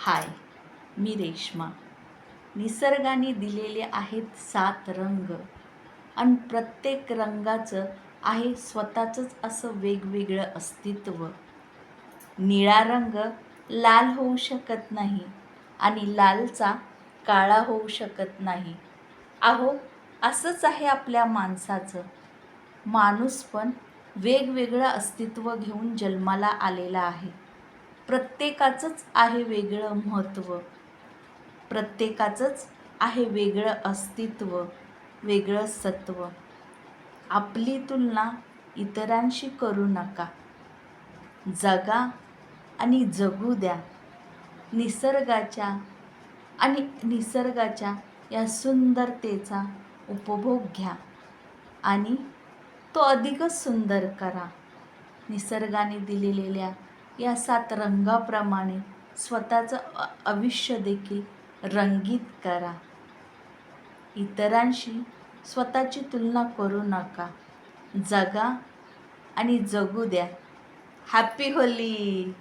हाय, मी रेश्मा. निसर्गाने दिलेले आहेत 7 रंग आणि प्रत्येक रंगाचं आहे स्वतःचंच असं वेगवेगळं अस्तित्व. निळा रंग लाल होऊ शकत नाही आणि लालचा काळा होऊ शकत नाही. अहो, असंच आहे आपल्या माणसाचं. माणूस पण वेगवेगळं अस्तित्व घेऊन जन्माला आलेला आहे. प्रत्येकाचंच आहे वेगळं महत्त्व. प्रत्येकाचंच आहे वेगळं अस्तित्व, वेगळं सत्व. आपली तुलना इतरांशी करू नका. जगा आणि जगू द्या. निसर्गाच्या या सुंदरतेचा उपभोग घ्या आणि तो अधिकच सुंदर करा. निसर्गाने दिलेल्या या 7 रंगाप्रमाणे स्वतःचं आयुष्य देखील रंगीत करा. इतरांशी स्वतःची तुलना करू नका. जगा आणि जगू द्या. Happy Holy.